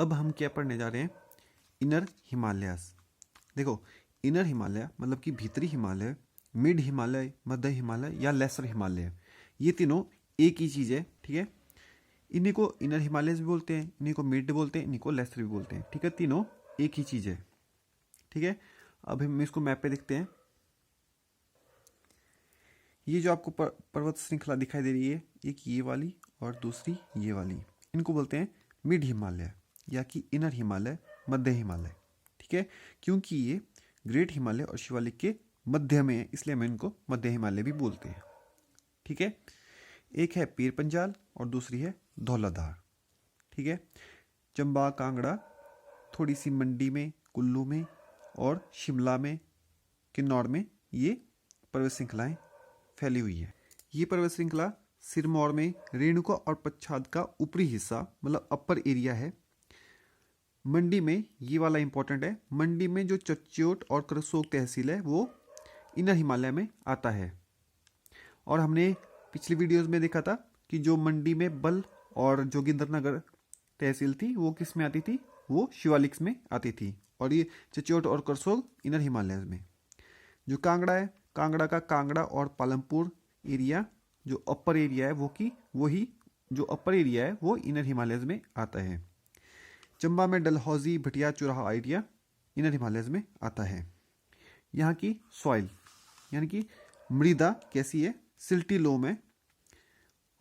अब हम क्या पढ़ने जा रहे हैं, इनर हिमालयास। देखो, इनर हिमालय मतलब कि भीतरी हिमालय, मिड हिमालय, मध्य हिमालय या लेसर हिमालय, ये तीनों एक ही चीज़ है। ठीक है, इन्हीं को इनर हिमालयस भी बोलते हैं, इन्हीं को मिड बोलते हैं, इन्हीं को लेसर भी बोलते हैं। ठीक है, तीनों एक ही चीज़ है। ठीक है, अब हम इसको मैप पे देखते हैं। ये जो आपको पर्वत श्रृंखला दिखाई दे रही है, एक ये वाली और दूसरी ये वाली, इनको बोलते हैं मिड हिमालय या कि इनर हिमालय, मध्य हिमालय। ठीक है, क्योंकि ये ग्रेट हिमालय और शिवालिक के मध्य में है, इसलिए हम इनको मध्य हिमालय भी बोलते हैं। ठीक है, एक है पीर पंजाल और दूसरी है धौलाधार। ठीक है, चंबा, कांगड़ा, थोड़ी सी मंडी में, कुल्लू में और शिमला में, किन्नौर में ये पर्वत श्रृंखलाएं फैली हुई है। ये पर्वत श्रृंखला सिरमौर में रेणुका और पच्छाद का ऊपरी हिस्सा मतलब अपर एरिया है। मंडी में, ये वाला इंपॉर्टेंट है, मंडी में जो चच्योट और करसोग तहसील है वो इनर हिमालय में आता है। और हमने पिछली वीडियोस में देखा था कि जो मंडी में बल और जोगिंदरनगर तहसील थी वो किस में आती थी, वो शिवालिक में आती थी, और ये चच्योट और करसोग इनर हिमालय में। जो कांगड़ा है, कांगड़ा का कांगड़ा और पालमपुर एरिया जो अपर एरिया है वही जो अपर एरिया है वो इनर हिमालयज में आता है। चंबा में Dalhousie, Bhatiya, Churaha area inner Himalayas में आता है। यहाँ की सॉइल यानी कि मृदा कैसी है, सिल्टी लोम है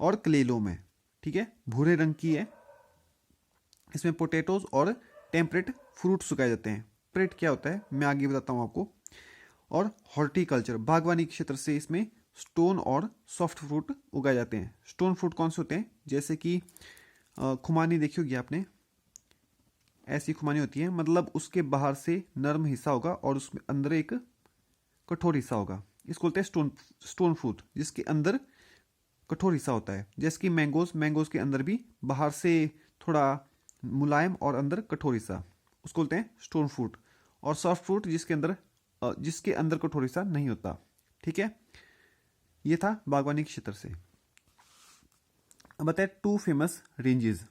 और क्ले लोम है। ठीक है, भूरे रंग की है। इसमें पोटैटोज और टेम्परेट फ्रूट्स उगाए जाते हैं। टेम्परेट क्या होता है मैं आगे बताता हूँ आपको। और हॉर्टिकल्चर, बागवानी क्षेत्र से इसमें स्टोन और सॉफ्ट फ्रूट उगाए जाते हैं। स्टोन फ्रूट कौन से होते हैं, जैसे कि खुमानी देखी होगी आपने, ऐसी खुमानी होती है, मतलब उसके बाहर से नरम हिस्सा होगा और उसमें अंदर एक कठोर हिस्सा होगा, इसको बोलते हैं स्टोन फ्रूट, जिसके अंदर कठोर हिस्सा होता है। जैसे कि मैंगोज के अंदर भी बाहर से थोड़ा मुलायम और अंदर कठोर हिस्सा, उसको बोलते हैं स्टोन फ्रूट। और सॉफ्ट फ्रूट जिसके अंदर कठोर हिस्सा नहीं होता। ठीक है, ये था बागवानी क्षेत्र से। अब बताए टू फेमस रेंजेस।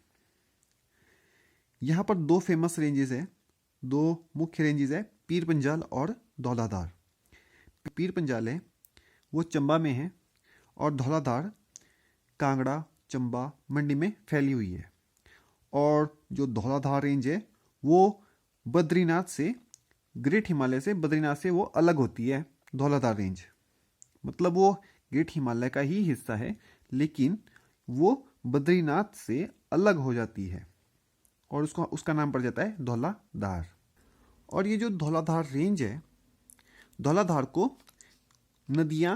यहां पर दो फेमस रेंजेस है, दो मुख्य रेंजेस है, पीर पंजाल और धौलाधार। पीर पंजाल है वो चंबा में है और धौलाधार कांगड़ा, चंबा, मंडी में फैली हुई है। और जो धौलाधार रेंज है वो बद्रीनाथ से, ग्रेट हिमालय से, बद्रीनाथ से वो अलग होती है। धौलाधार रेंज मतलब वो ग्रेट हिमालय का ही हिस्सा है, लेकिन वो बद्रीनाथ से अलग हो जाती है और उसका नाम पड़ जाता है धौलाधार। और ये जो धौलाधार रेंज है, धौलाधार को नदियां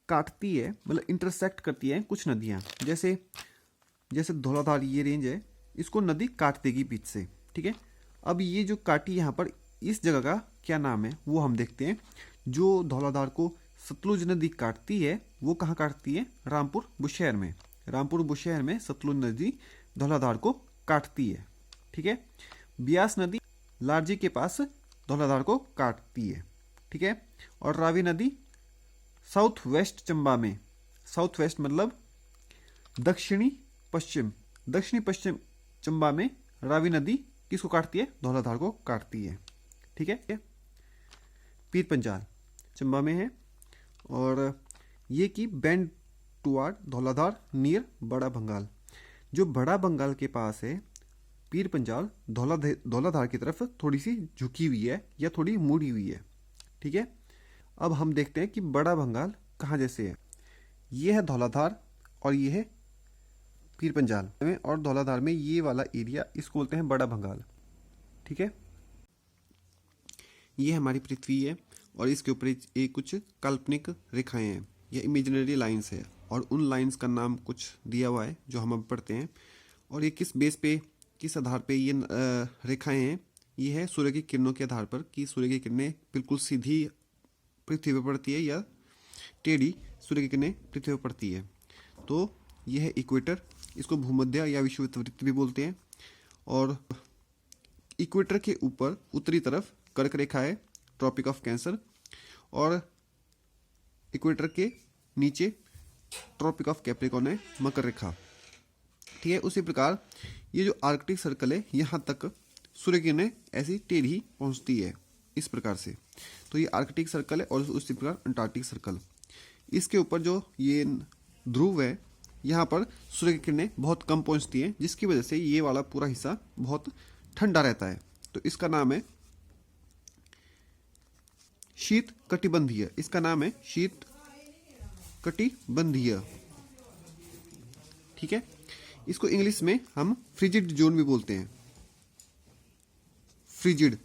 काटती है, मतलब इंटरसेक्ट करती है कुछ नदियां। जैसे धौलाधार ये रेंज है, इसको नदी काट देगी बीच से। ठीक है, अब ये जो काटी यहाँ पर, इस जगह का क्या नाम है वो हम देखते हैं। जो धौलाधार को सतलुज नदी काटती है वो कहाँ काटती है, रामपुर बुशहर में। रामपुर बुशहर में सतलुज नदी धौलाधार को काटती है। ठीक है, ब्यास नदी लारजी के पास धौलाधार को काटती है। ठीक है, और रावी नदी साउथ वेस्ट चंबा में, साउथ वेस्ट मतलब दक्षिणी पश्चिम चंबा में रावी नदी किसको काटती है, धौलाधार को काटती है। ठीक है, पीर पंजाल चंबा में है और ये की बेंड टुवार्ड धौलाधार नियर बड़ा बंगाल। जो बड़ा बंगाल के पास है पीर पंजाल धौलाधार की तरफ थोड़ी सी झुकी हुई है या थोड़ी मुड़ी हुई है। ठीक है, अब हम देखते हैं कि बड़ा बंगाल कहाँ जैसे है। ये है धौलाधार और ये है पीर पंजाल में, और धौलाधार में ये वाला एरिया इसको बोलते हैं बड़ा बंगाल। ठीक है, ये हमारी पृथ्वी है और इसके ऊपर एक कुछ काल्पनिक रेखाएं हैं, ये इमेजिनरी लाइंस है, और उन लाइंस का नाम कुछ दिया हुआ है जो हम अब पढ़ते हैं। और ये किस बेस पे, किस आधार पे ये रेखाएं हैं, ये है सूर्य की किरणों के आधार पर, कि सूर्य की किरणें बिल्कुल सीधी पृथ्वी पर पड़ती है या टेढ़ी सूर्य की किरणें पृथ्वी पर पड़ती है। तो ये है इक्वेटर, इसको भूमध्य या विषुवत वृत्त भी बोलते हैं। और इक्वेटर के ऊपर उत्तरी तरफ कर्क रेखा है, ट्रॉपिक ऑफ कैंसर, और इक्वेटर के नीचे ट्रॉपिक ऑफ कैप्रिकॉर्न है, मकर रेखा। ठीक है। उसी प्रकार ये जो आर्कटिक सर्कल है यहाँ तक सूर्य की किरणें ऐसी टेढ़ी पहुँचती है इस प्रकार से। तो ये आर्कटिक सर्कल है और उसी प्रकार अंटार्कटिक सर्कल। इसके ऊपर जो ये ध्रुव है यहाँ पर सूर्य की किरणें बहुत कम पहुँचती हैं, जिसकी वजह से ये वाला पूरा हिस्सा बहुत ठंडा रहता है। तो इसका नाम है शीत कटिबंधीय। इसका नाम है शीत कटिबंधीय, ठीक है। इसको इंग्लिश में हम फ्रिजिड जोन भी बोलते हैं, फ्रिजिड।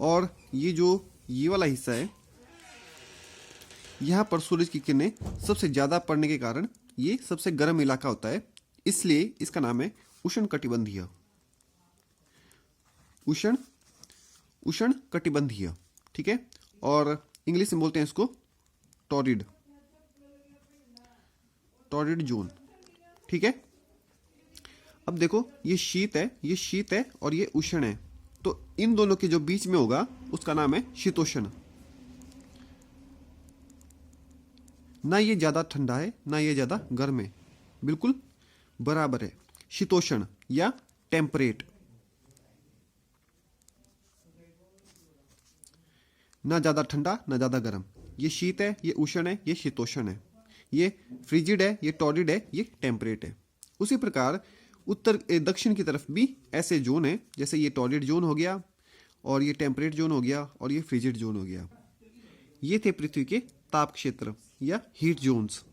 और ये जो ये वाला हिस्सा है यहाँ पर सूरज की किरणें सबसे ज़्यादा पड़ने के कारण ये सबसे गर्म इलाका होता है, इसलिए इसका नाम है उष्ण कटिबंधीय, उष्ण कटिबंधीय, ठीक है। और इंग्लिश में बोलते हैं इसको टॉरिड जोन, ठीक है। अब देखो ये शीत है और ये उष्ण है, तो इन दोनों के जो बीच में होगा उसका नाम है शीतोष्ण। ना ये ज्यादा ठंडा है ना ये ज्यादा गर्म है, बिल्कुल बराबर है, शीतोष्ण या टेम्परेट। ना ज्यादा ठंडा ना ज्यादा गर्म। ये शीत है, ये उष्ण है, ये शीतोष्ण है, ये फ्रिजिड है, ये टॉरिड है, ये टेम्परेट है। उसी प्रकार उत्तर दक्षिण की तरफ भी ऐसे जोन है, जैसे ये टॉरिड जोन हो गया और ये टेम्परेट जोन हो गया और ये फ्रिजिड जोन हो गया। ये थे पृथ्वी के ताप क्षेत्र या हीट जोन्स।